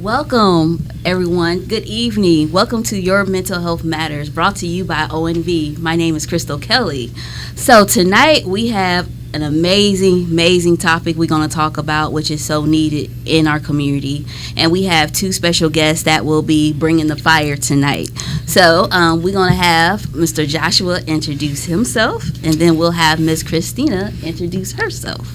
Welcome, everyone. Good evening. Welcome to Your Mental Health Matters, brought to you by ONV. My name is Crystal Kelly. So tonight we have an amazing topic we're going to talk about, which is so needed in our community. And we have two special guests that will be bringing the fire tonight. So we're going to have Mr. Joshua introduce himself, and then we'll have Ms. Christina introduce herself.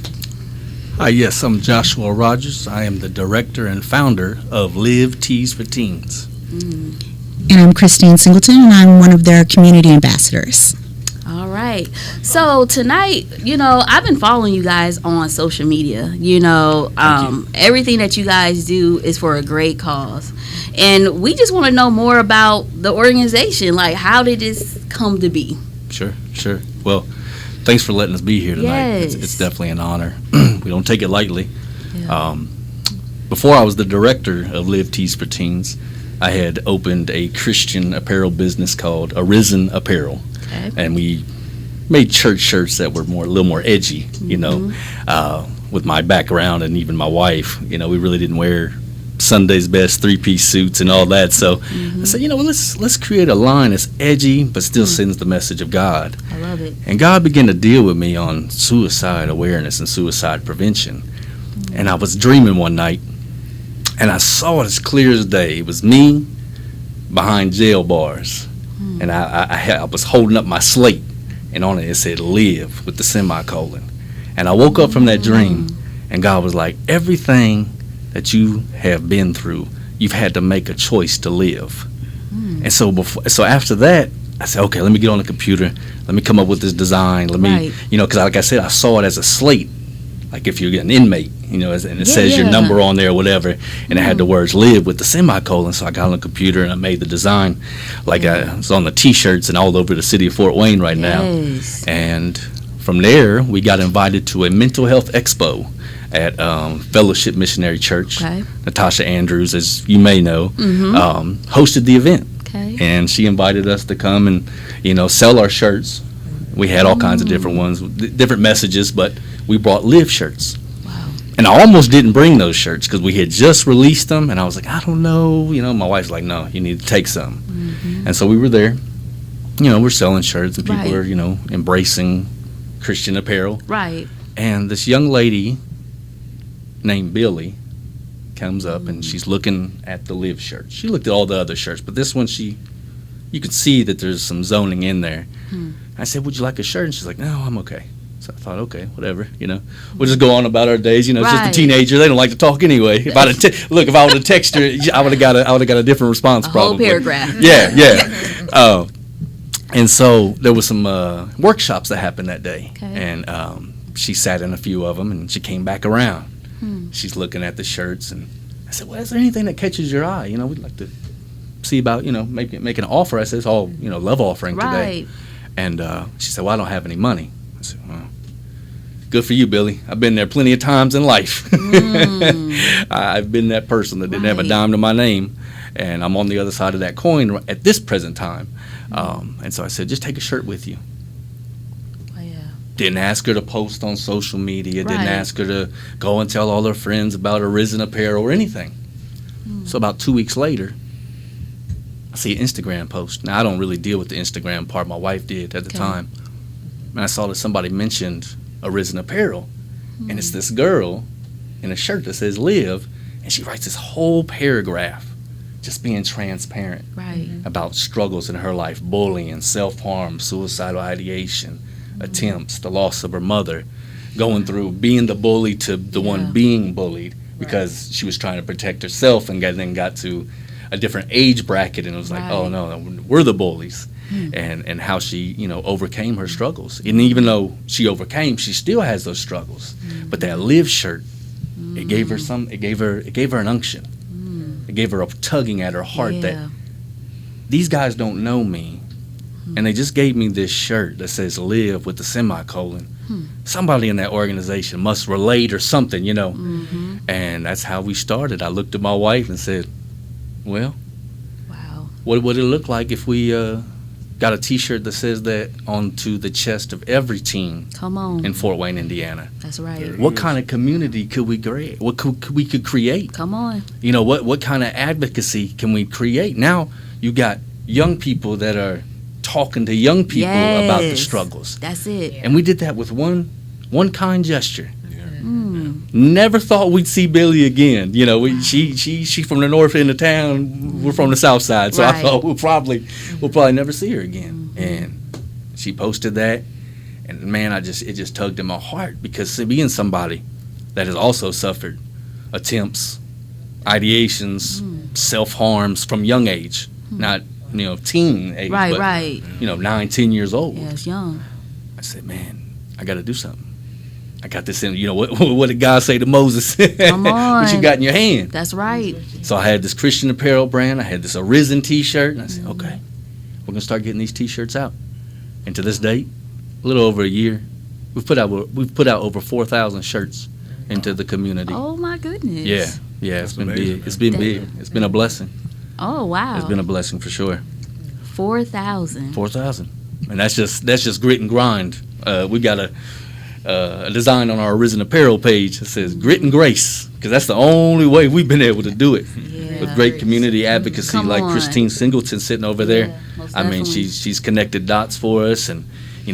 Hi, yes, I'm Joshua Rogers. I am the director and founder of Live Tees for Teens. And I'm Christine Singleton, and I'm one of their community ambassadors. All right. So tonight, I've been following you guys on social media. Everything that you guys do is for a great cause. And we just want to know more about the organization. Like, how did this come to be? Sure. Well, thanks for letting us be here tonight. Yes. It's definitely an honor. We don't take it lightly. Yeah. Before I was the director of Live Tees for Teens, I had opened a Christian apparel business called Arisen Apparel. Okay. And we made church shirts that were a little more edgy, with my background and even my wife. We really didn't wear Sunday's best three-piece suits and all that. So I said, let's create a line that's edgy but still sends the message of God. I love it. And God began to deal with me on suicide awareness and suicide prevention. And I was dreaming one night, and I saw it as clear as day. It was me behind jail bars. And I was holding up my slate, and on it said "Live" with the semicolon. And I woke up from that dream, and God was like, everything that you have been through, you've had to make a choice to live. And so after that, I said, okay, let me get on the computer. Let me come up with this design. Let me, because like I said, I saw it as a slate. Like if you're an inmate, and it says your number on there or whatever, and it had the words "live" with the semicolon. So I got on the computer and I made the design, like it's on the T-shirts and all over the city of Fort Wayne right now. And from there, we got invited to a mental health expo at Fellowship Missionary Church. Okay. Natasha Andrews, as you may know, hosted the event. Okay. And she invited us to come and, sell our shirts. We had all kinds of different ones, different messages, but we brought Live shirts. Wow. And I almost didn't bring those shirts because we had just released them, and I was like, I don't know. My wife's like, no, you need to take some. And so we were there. We're selling shirts, and people are, embracing Christian apparel. Right. And this young lady named Billy comes up, and she's looking at the Live shirt. She looked at all the other shirts, but this one, you could see that there's some zoning in there. I said, would you like a shirt? And she's like, no, I'm okay. So I thought, okay, whatever, we'll just go on about our days. It's just a teenager; they don't like to talk anyway. If I would have texted her, I would have got a different response. Probably whole paragraph. Yeah. And so there was some workshops that happened that day, and she sat in a few of them, and she came back around. She's looking at the shirts, and I said, well, is there anything that catches your eye? We'd like to see about, making an offer. I said, it's all, love offering today. And she said, well, I don't have any money. I said, well, good for you, Billy. I've been there plenty of times in life. I've been that person that didn't have a dime to my name, and I'm on the other side of that coin at this present time. And so I said, just take a shirt with you. Didn't ask her to post on social media. Didn't ask her to go and tell all her friends about Arisen Apparel or anything. So about 2 weeks later, I see an Instagram post. Now, I don't really deal with the Instagram part. My wife did at the time. And I saw that somebody mentioned Arisen Apparel. And it's this girl in a shirt that says "Live." And she writes this whole paragraph just being transparent about struggles in her life, bullying, self-harm, suicidal ideation, attempts, the loss of her mother, going through being the bully to the one being bullied because she was trying to protect herself, and then got to a different age bracket, and it was like, oh no, we're the bullies. And how she, overcame her struggles. And even though she overcame, she still has those struggles. But that Live shirt, it gave her an unction. It gave her a tugging at her heart that these guys don't know me. And they just gave me this shirt that says "Live" with the semicolon. Somebody in that organization must relate or something, And that's how we started. I looked at my wife and said, well, what would it look like if we got a T-shirt that says that onto the chest of every teen Come on. in Fort Wayne, Indiana. That's right. What kind of community could we create? What could we create? Come on. You know, what kind of advocacy can we create? Now you got young people that are talking to young people about the struggles. That's it. And we did that with one kind gesture. Mm. Never thought we'd see Billy again. You know, she from the north end of town. We're from the south side, so I Right. thought we'll probably never see her again. And she posted that, and man, it just tugged at my heart, because being somebody that has also suffered attempts, ideations, self-harms from young age, not teen age, Right, but right. 9, 10 years old. Yeah, it's young. I said, man, I got to do something. I got this in, what did God say to Moses? Come on. What you got in your hand? That's right. So I had this Christian apparel brand. I had this Arisen T-shirt. And I said, okay, we're going to start getting these T-shirts out. And to this date, a little over a year, we've put out over 4,000 shirts into the community. Oh, my goodness. Yeah, it's been big. It's been big. It's been a blessing. Oh, wow. It's been a blessing for sure. 4,000. 4,000. And that's just grit and grind. We got a design on our Arisen Apparel page that says grit and grace, because that's the only way we've been able to do it. Yeah. With great community advocacy. Come like on. Christine Singleton sitting over there. Most I mean, definitely. she's connected dots for us, and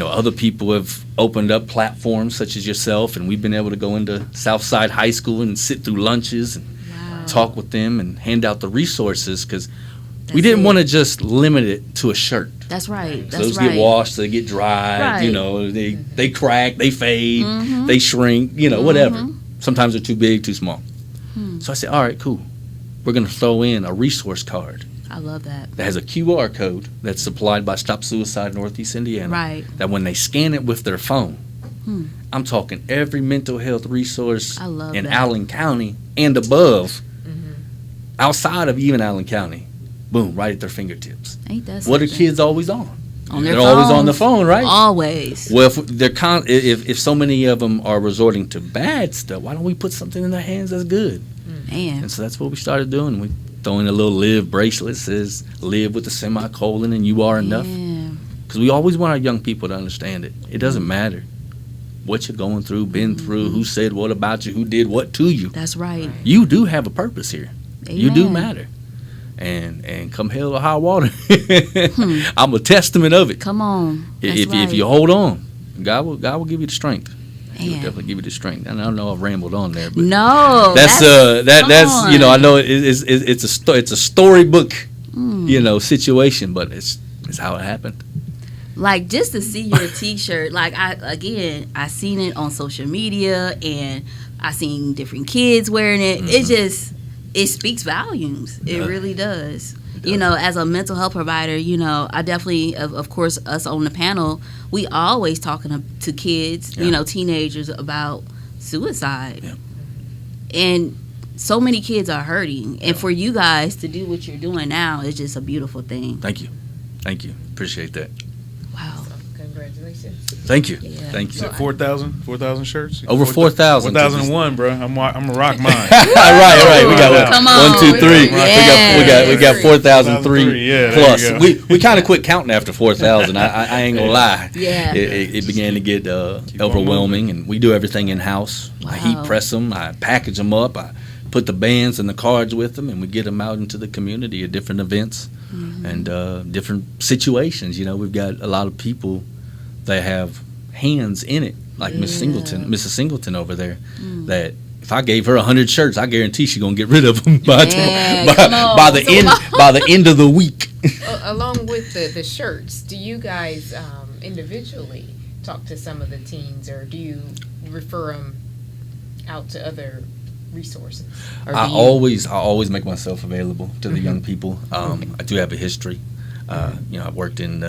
other people have opened up platforms such as yourself, and we've been able to go into Southside High School and sit through lunches and Wow. talk with them and hand out the resources, because we That's didn't it. want to just limit it to a shirt. That's right. So That's those right. get washed, they get dried, Right. they crack, they fade, Mhm. they shrink, whatever. Mhm. Sometimes they're too big, too small. Hmm. So I said, all right, cool. We're going to throw in a resource card I love that. that has a QR code that's supplied by Stop Suicide Northeast Indiana. Right. That when they scan it with their phone, Hmm. I'm talking every mental health resource I love in that. Allen County and above, outside of even Allen County, boom, right at their fingertips. Ain't that What are something? kids always on? On their They're always on the phones. phone, right? Always. Well, if so many of them are resorting to bad stuff, why don't we put something in their hands that's good? Man. And so that's what we started doing. We throw in a little live bracelet, says live with a semicolon and you are enough. Yeah. Because we always want our young people to understand it. It doesn't matter what you're going through, been through, who said what about you, who did what to you. That's right. You do have a purpose here. You do Amen. matter. And come hell or high water, I'm a testament of it. Come on. That's If right. you hold on, God will give you the strength. He'll Man. definitely give you the strength. And I don't know I've rambled on there, but No. that's come on. I know it's a storybook situation, but it's how it happened. Like, just to see your T-shirt, like I seen it on social media, and I seen different kids wearing it. It speaks volumes. It Yeah. really does. It does. As a mental health provider, I definitely, of course, us on the panel, we always talking to kids, Yeah. teenagers about suicide, Yeah. and so many kids are hurting. And for you guys to do what you're doing now is just a beautiful thing. Thank you, appreciate that. Wow. Congratulations. Thank you, Yeah. thank you. So 4,000 shirts? Over 4,000. 4,001, bro. I'm a rock mine. right. We got what? Come on. 1, 2, 3. Yeah. We got 4,003 Yeah, there plus. you go. We kind of quit counting after 4,000. I ain't gonna lie. Yeah. It began to get overwhelming, and we do everything in house. I heat Wow. press them. I package them up. I put the bands and the cards with them, and we get them out into the community at different events and different situations. We've got a lot of people that have hands in it, like Mrs. Singleton over there, that if I gave her 100 shirts, I guarantee she's gonna get rid of them by the end of the week. Along with the shirts, do you guys individually talk to some of the teens, or do you refer them out to other resources? Or do I you- always make myself available to the young people. I do have a history. I've worked in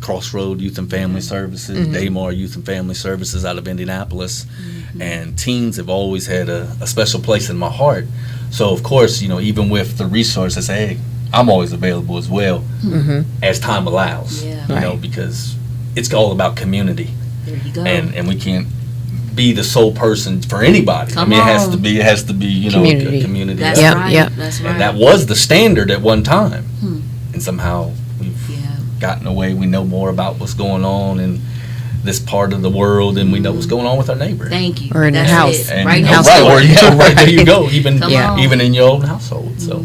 Crossroad Youth and Family Services, Daymar Youth and Family Services out of Indianapolis, and teens have always had a special place in my heart. So of course, even with the resources, hey, I'm always available as well as time allows. Yeah. Because it's all about community, There you go. and we can't be the sole person for anybody. Come it has on. to be a Community. community That's effort. right. Yep. That's right. And that was the standard at one time. And somehow we've gotten away. We know more about what's going on in this part of the world than we know what's going on with our neighbor. Thank you. Or in the That's house. it. And, Right right, now. right there you go. Even Come on. even in your own household. So,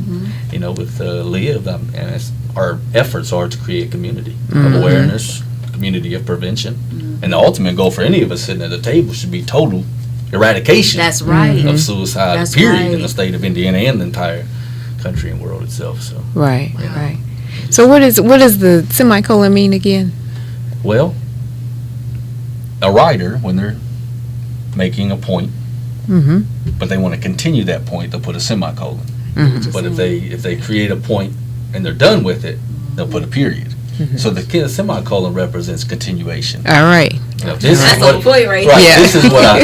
with Live, and our efforts are to create community of awareness, community of prevention, and the ultimate goal for any of us sitting at the table should be total eradication. That's right. Of suicide. That's period right. in the state of Indiana and the entire country and world itself. So, Right, right. So what does the semicolon mean again? well, a writer, when they're making a point, but they want to continue that point, they'll put a semicolon. But if they create a point and they're done with it, they'll put a period. So the semicolon represents continuation. All right. This That's is the what, point right right, there.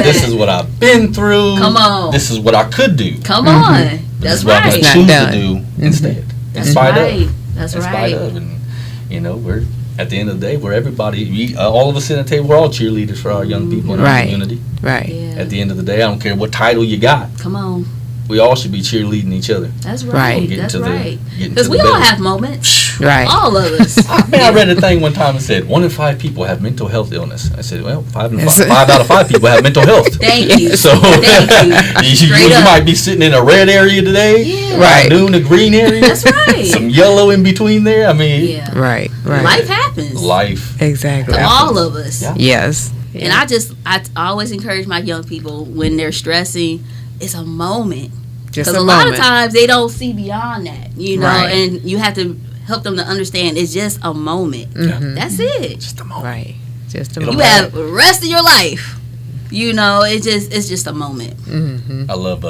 this is what I've been through. Come on. This is what I could do. Come on. This That's is what I'm right. going to choose Not to do instead. That's in spite right. of. That's in right. spite of. And, we're, at the end of the day, we're everybody, all of us in the table, we're all cheerleaders for our young people in our Right. community. Right. Yeah. At the end of the day, I don't care what title you got. Come on. We all should be cheerleading each other. That's Right. right. Getting That's to the- right. getting Because to we the all better. have moments. Right. All of us. I read a thing one time and said 1 in 5 people have mental health illness. I said, well, 5 Yes. out of 5 people have mental health. Thank you. So Thank you. Straight you up. might be sitting in a red area today, Yeah. Right. noon a green area, That's right. some yellow in between there. I mean, Yeah. Right. Right. Life happens. life. Exactly. To all of us. Yeah. Yes. And I always encourage my young people when they're stressing, it's a moment. Just Because a a lot of moment. times they don't see beyond that, Right. and you have to help them to understand it's just a moment. That's it. Just a moment. Right. Just a It'll You moment. have the rest of your life. It's just a moment. Mm-hmm. I love.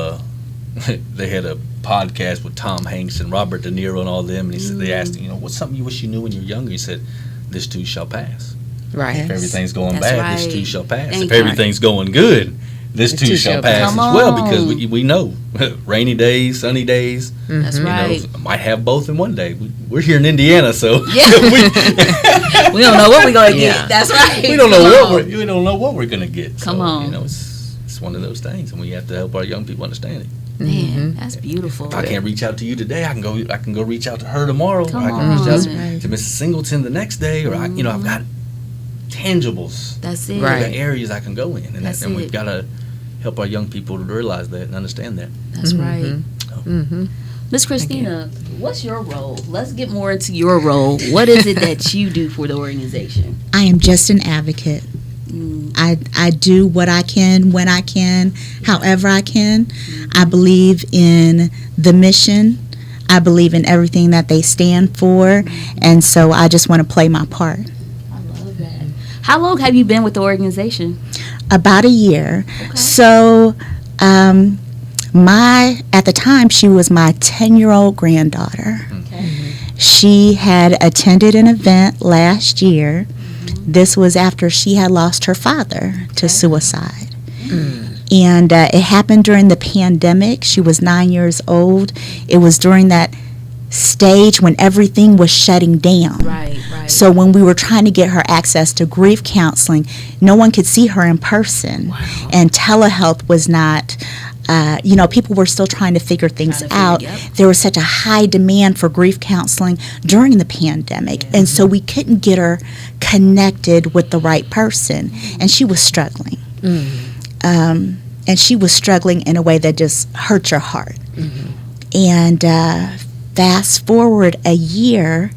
They had a podcast with Tom Hanks and Robert De Niro and all them, and he said they asked him, what's something you wish you knew when you were younger? He said, "This too shall pass. Right. If everything's going That's bad, this right. too shall pass. Thank If you. everything's going good, this too shall pass Come as well." Because on. we know rainy days, sunny days. That's right. Might have both in one day. We're here in Indiana, so Yeah. We don't know what we're gonna Yeah. get. That's right. we don't know Come what on. we don't know what we're gonna get. Come so, on. It's one of those things, and we have to help our young people understand it. Man, that's beautiful. If I can't reach out to you today, I can go reach out to her tomorrow. Come or I can reach out on. to Mrs. Singleton the next day, or I've got tangibles. That's it. Right. The areas I can go in, and, That's and it. we've got to help our young people to realize that and understand that. That's right. Mm-hmm. Miss Christina, what's your role? Let's get more into your role. What is it that you do for the organization? I am just an advocate. I do what I can, when I can, however I can. I believe in the mission. I believe in everything that they stand for. And so I just want to play my part. I love that. How long have you been with the organization? About a year. Okay. So at the time, she was my 10-year-old granddaughter. Okay. She had attended an event last year. This was after she had lost her father to suicide. And it happened during the pandemic. She was 9 years old. It was during that stage when everything was shutting down. Right. So when we were trying to get her access to grief counseling, no one could see her in person. Wow. And telehealth was not, people were still trying to figure things out. yep. There was such a high demand for grief counseling during the pandemic. And so we couldn't get her connected with the right person. And she was struggling. And she was struggling in a way that just hurt your heart. And fast forward a year,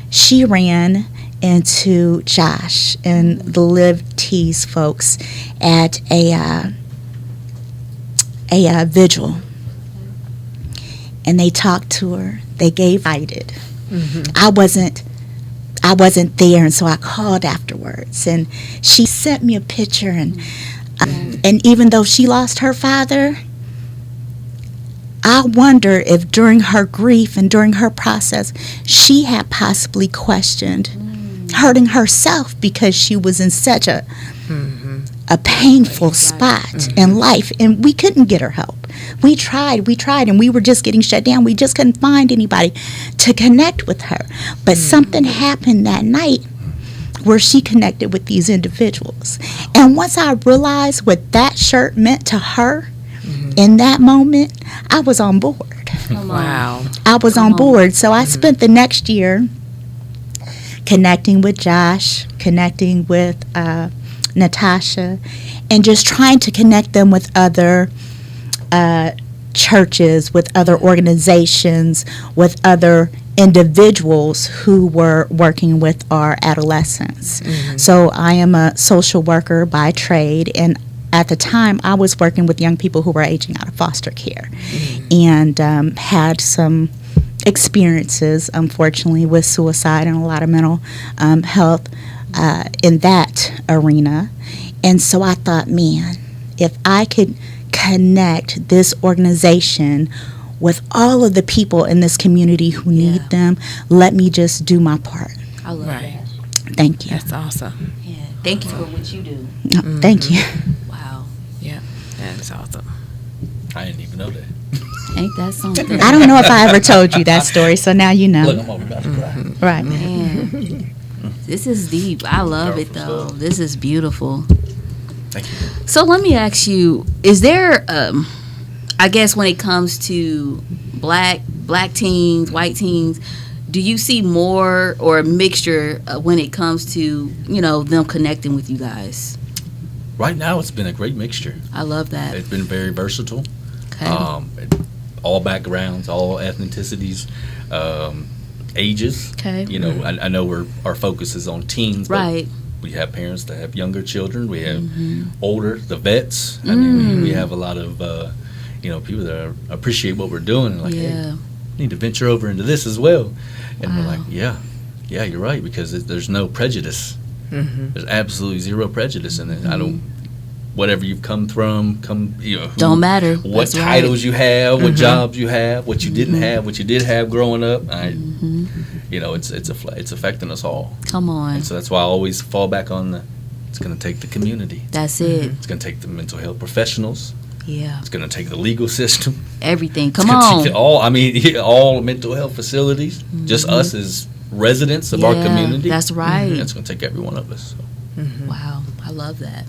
she ran into Josh and the Live Tease folks at a vigil. And they talked to her. They gave guided. I wasn't there, and so I called afterwards. And she sent me a picture, and even though she lost her father, I wonder if during her grief and during her process, she had possibly questioned hurting herself because she was in such a painful spot in life, and we couldn't get her help. We tried, and we were just getting shut down. We just couldn't find anybody to connect with her. But something happened that night where she connected with these individuals. And once I realized what that shirt meant to her in that moment, I was on board. Come on. Wow. I was Come on on. board. So I spent the next year connecting with Josh, connecting with Natasha, and just trying to connect them with other churches, with other organizations, with other individuals who were working with our adolescents. So I am a social worker by trade, and at the time I was working with young people who were aging out of foster care, and had some experiences, unfortunately, with suicide and a lot of mental health in that arena. And so I thought, man, if I could connect this organization with all of the people in this community who need them, let me just do my part. I love Right. that. Thank you. That's awesome. Yeah. Thank you for what you do. Thank you. Wow. Yeah, that's awesome. I didn't even know that. Ain't that something? I don't know if I ever told you that story, so now you know. Look, I'm over about to cry. Right. Man, this is deep. I love it Powerful though. stuff. This is beautiful. Thank you. So let me ask you: is there, I guess, when it comes to black teens, white teens, do you see more or a mixture when it comes to them connecting with you guys? Right now, it's been a great mixture. I love that. It's been very versatile. Okay. All backgrounds, all ethnicities, ages. Okay. I know our focus is on teens, Right. but we have parents that have younger children. We have older, the vets. I mean, we have a lot of people that appreciate what we're doing and like, hey, Yeah. we need to venture over into this as well. And we're Wow. like, yeah, you're right, because there's no prejudice. There's absolutely zero prejudice in it. I don't. Whatever you've come from, Don't matter. what That's right. titles you have, what jobs you have, what you didn't have, what you did have growing up. It's affecting us all. Come on. And so that's why I always fall back on it's going to take the community. That's it. It's going to take the mental health professionals. Yeah. It's going to take the legal system. Everything. Come It's gonna on. take all mental health facilities. Just us as residents of our Yeah, community. that's right. It's going to take every one of us. So. Wow. I love that.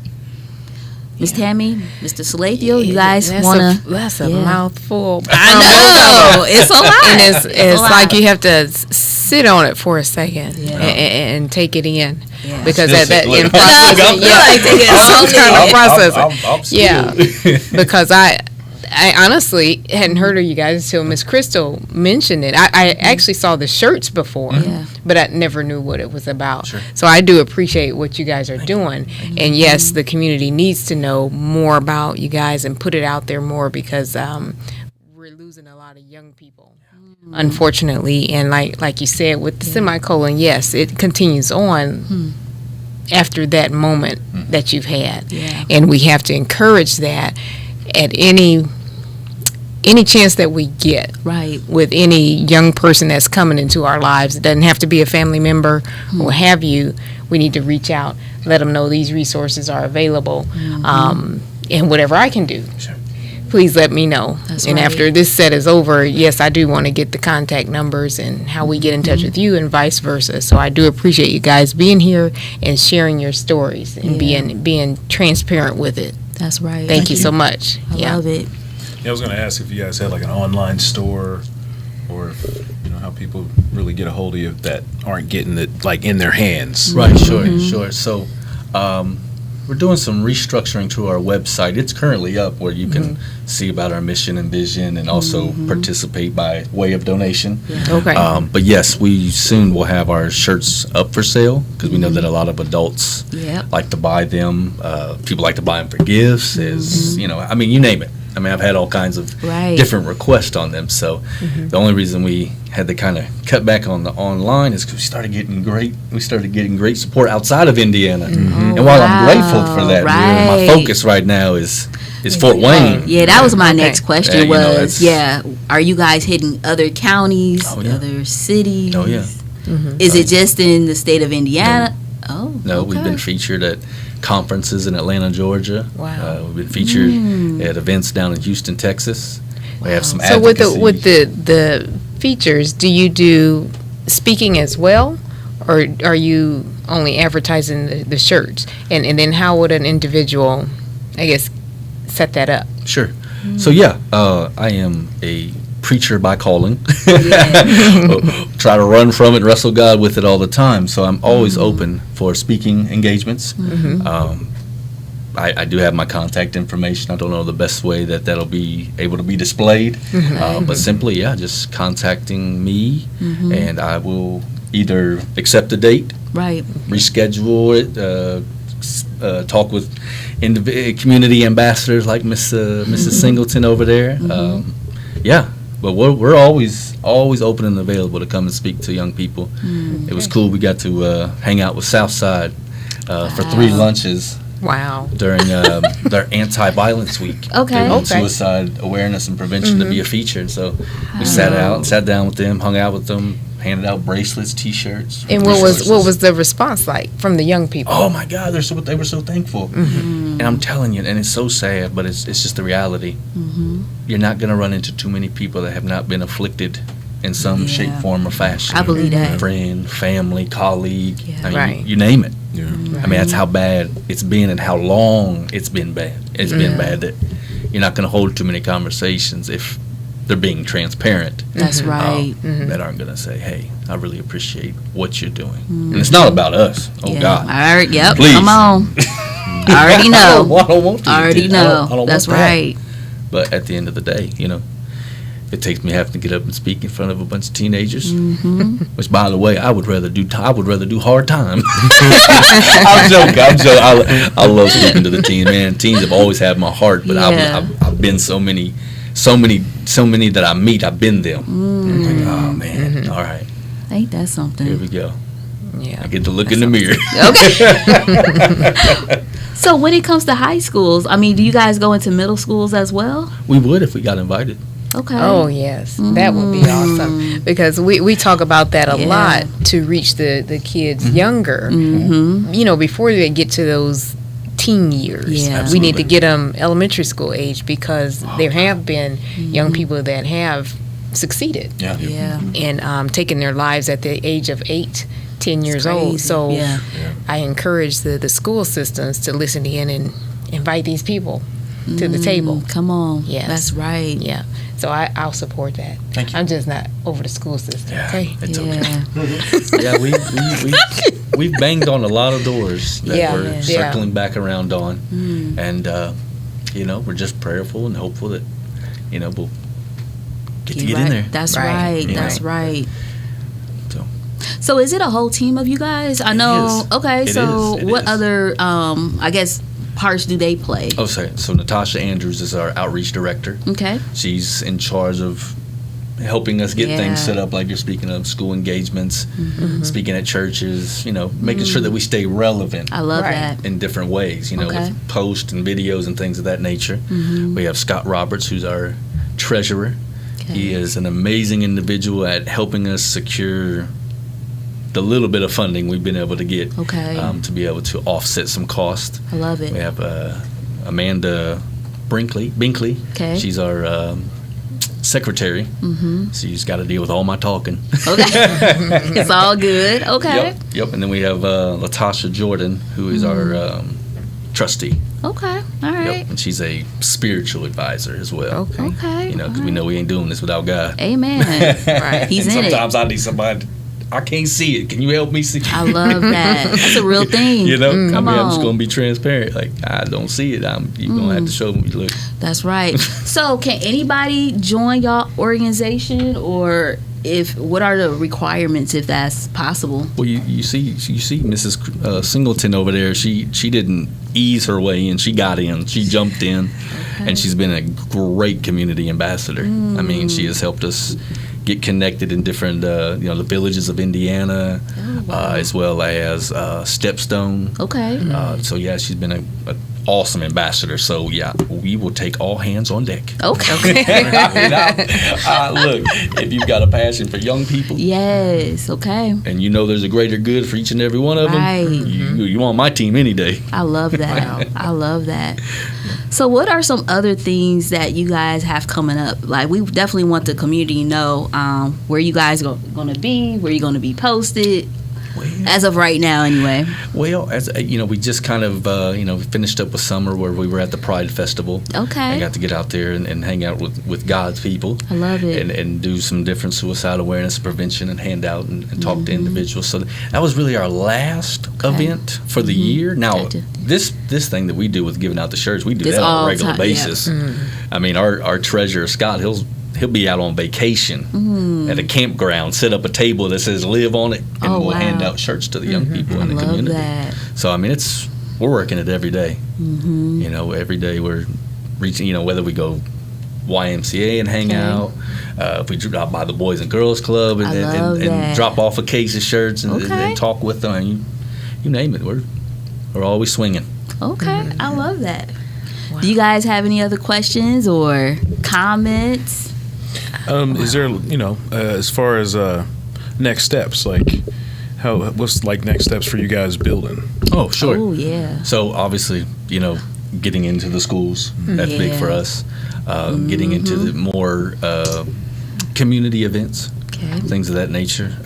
Miss Tammy, Mr. Salathiel, you guys want to? That's a mouthful. I know. It's a lot. And it's a lot. like you have to sit on it for a second Yeah. and take it in. Yeah. Because Still that look, in I'm- processing, look, I'm- some kind of processing. I'm still- Yeah. Because I honestly hadn't heard of you guys until Miss Crystal mentioned it. I actually saw the shirts before, Yeah. but I never knew what it was about. Sure. So I do appreciate what you guys are doing. And yes, the community needs to know more about you guys and put it out there more, because we're losing a lot of young people, unfortunately. And like you said, with the semicolon, yes, it continues on after that moment that you've had. Yeah. And we have to encourage that at any chance that we get Right. with any young person that's coming into our lives. It doesn't have to be a family member or have you. We need to reach out, let them know these resources are available, and whatever I can do. Sure. Please let me know. That's and right. after this set is over, yes, I do want to get the contact numbers and how we get in touch with you and vice versa. So I do appreciate you guys being here and sharing your stories and being transparent with it. That's right. Thank you so much. I love it. Yeah, I was going to ask if you guys had like an online store, or if, how people really get a hold of you that aren't getting it like in their hands. Right, sure. So, we're doing some restructuring to our website. It's currently up where you can see about our mission and vision, and also participate by way of donation. Okay. But yes, we soon will have our shirts up for sale, because we know that a lot of adults Yep. like to buy them. People like to buy them for gifts. You name it. I mean, I've had all kinds of Right. different requests on them. So the only reason we had to kind of cut back on the online is because we started getting great support outside of Indiana. And while I'm grateful for that, my Right. focus right now is Fort Wayne. Yeah, that was my Okay. next question. Yeah, Are you guys hitting other counties, Oh, yeah. other cities? Oh, yeah. Is it just in the state of Indiana? Oh, No, we've been featured at conferences in Atlanta, Georgia. Wow. We've been featured at events down in Houston, Texas. We have some So with advocacy. the features, do you do speaking as well, or are you only advertising the shirts? And then how would an individual, I guess, set that up? Sure. So yeah, I am a preacher by calling. Try to run from it and wrestle God with it all the time. So I'm always open for speaking engagements. I do have my contact information. I don't know the best way that'll be able to be displayed, but simply, just contacting me, and I will either accept a date, reschedule it, talk with community ambassadors like Mrs. Singleton over there. But we're always open and available to come and speak to young people. It was cool. We got to hang out with Southside for 3 lunches. Wow. During their anti-violence week. They want suicide awareness and prevention to be a feature. And so we sat down with them, hung out with them, handed out bracelets, T-shirts. And what was the response like from the young people? Oh my God, they were so thankful. And I'm telling you, and it's so sad, but it's just the reality. You're not going to run into too many people that have not been afflicted in some shape, form, or fashion. I believe that. Friend, family, colleague, You name it. I mean, that's how bad it's been and how long it's been bad. It's been bad that you're not going to hold too many conversations if they're being transparent. That's right. That aren't going to say, hey, I really appreciate what you're doing. And it's not about us. Oh, God. Please. Come on. I already know. I don't want to. I already know. I don't That's want that. right. But at the end of the day, it takes me having to get up and speak in front of a bunch of teenagers. Which, by the way, I would rather do hard time. I'm joking. I love speaking to the teens, man. Teens have always had my heart, but I've been so many that I meet. I've been them. I'm like, oh man, all right. Ain't that something? Here we go. Yeah. I get to look in the mirror. Okay. So when it comes to high schools, I mean, do you guys go into middle schools as well? We would if we got invited. Okay. Oh yes, that would be awesome because we talk about that a lot to reach the kids younger. Before they get to those teen years, we need to get them elementary school age because there have been young people that have succeeded. And taken their lives at the age of 8, 10 years old. So I encourage the school systems to listen in and invite these people to the table. Come on. Yes. That's right. Yeah. So I'll support that. Thank you. I'm just not over the school system. Okay. It's okay. We've banged on a lot of doors that we're circling back around on, and we're just prayerful and hopeful that we'll get in there. That's right. That's right. So is it a whole team of you guys? I know. Okay. So what other parts do they play? Oh, sorry. So Natasha Andrews is our outreach director. Okay. She's in charge of helping us get things set up, like you're speaking of, school engagements, speaking at churches, making sure that we stay relevant. I love that. In different ways, with posts and videos and things of that nature. We have Scott Roberts, who's our treasurer. Okay. He is an amazing individual at helping us secure the little bit of funding we've been able to get to be able to offset some cost. I love it. We have Amanda Binkley. Okay. She's our secretary. She's got to deal with all my talking. Okay. It's all good. Okay. Yep. And then we have Latasha Jordan, who is our trustee. Okay. All right. Yep. And she's a spiritual advisor as well. Okay. Because we know we ain't doing this without God. Amen. Right. He's in it. Sometimes I need somebody. I can't see it. Can you help me see? I love that. That's a real thing. I'm just going to be transparent. Like, I don't see it. You're going to have to show me. Look. That's right. So, can anybody join y'all organization, or what are the requirements if that's possible? Well, you see Mrs. Singleton over there. She didn't ease her way in. She got in. She jumped in, and she's been a great community ambassador. I mean, she has helped us get connected in different, the villages of Indiana, as well as Stepstone. Okay. So she's been an awesome ambassador. So we will take all hands on deck. Okay. Look, if you've got a passion for young people, yes, okay, and there's a greater good for each and every one of them, you on my team any day. I love that. I love that. So what are some other things that you guys have coming up? Like, we definitely want the community to know where you guys are going to be, where you're going to be posted. As of right now, anyway. Well, as we just kind of finished up with summer where we were at the Pride Festival. Okay. I got to get out there and hang out with God's people. I love it. And do some different suicide awareness prevention and hand out and talk to individuals. So that was really our last event for the year. Now, this thing that we do with giving out the shirts, we do that on a regular basis. Yeah. I mean, our treasurer, Scott, he'll be out on vacation at a campground, set up a table that says "Live on it," and we'll hand out shirts to the young people in the community. That. So I mean, we're working it every day. Every day we're reaching. Whether we go YMCA and hang out, if we drop by the Boys and Girls Club and drop off a case of shirts and talk with them, and you name it, we're always swinging. Okay, I love that. Wow. Do you guys have any other questions or comments? Is there, as far as next steps, what's next steps for you guys building? Oh, sure. Oh, yeah. So obviously, getting into the schools, that's big for us. Getting into the more community events, things of that nature.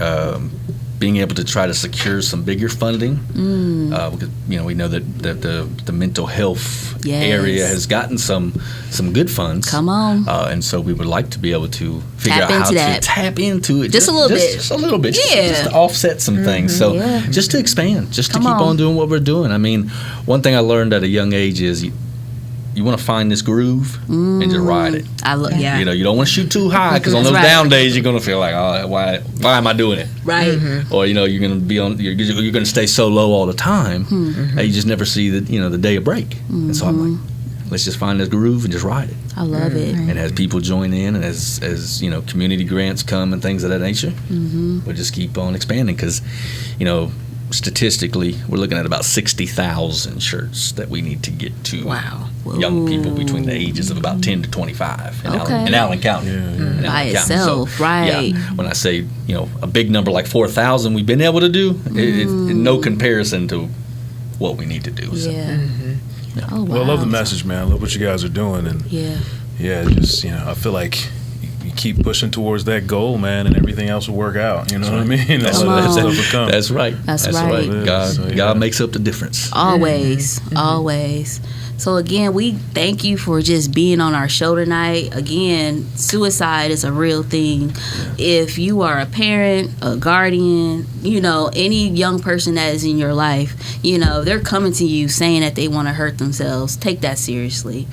Being able to try to secure some bigger funding, because we know that the mental health area has gotten some good funds. Come on, and so we would like to be able to figure out how to tap into it just a little bit, just a little bit, just to offset some things. So just to expand, just to keep on doing what we're doing. I mean, one thing I learned at a young age is you want to find this groove and just ride it. You don't want to shoot too high because on those down days you're going to feel like, oh, why am I doing it? Right. Or you're going to be you're going to stay so low all the time that you just never see the day of break. And so I'm like, let's just find this groove and just ride it. I love it. And as people join in and as community grants come and things of that nature, we'll just keep on expanding because statistically, we're looking at about 60,000 shirts that we need to get to young people between the ages of about 10 to 25 in Allen County. By itself, right. Yeah, when I say, a big number like 4,000 we've been able to do, it's no comparison to what we need to do. So. Oh, wow. Well, I love the message, man. I love what you guys are doing. And just, I feel like you keep pushing towards that goal, man, and everything else will work out. You know what I mean? That's right. That's right. God makes up the difference. Always. Always. So again, we thank you for just being on our show tonight. Again, suicide is a real thing. If you are a parent, a guardian, any young person that is in your life, they're coming to you saying that they want to hurt themselves. Take that seriously.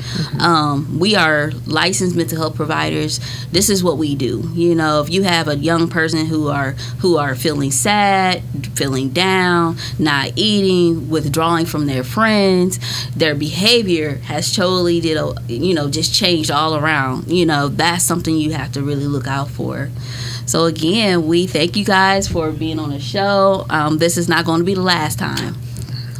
We are licensed mental health providers. This is what we do. If you have a young person who are feeling sad, feeling down, not eating, withdrawing from their friends, their behavior has totally just changed all around. That's something you have to really look out for. So again, we thank you guys for being on the show. This is not going to be the last time.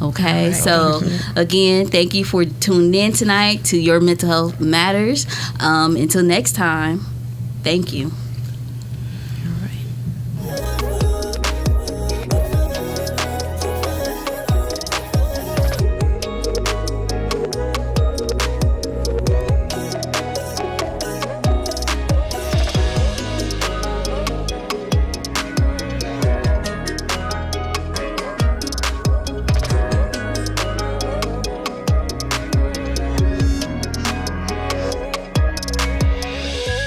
Okay, so again, thank you for tuning in tonight to Your Mental Health Matters. Until next time, thank you.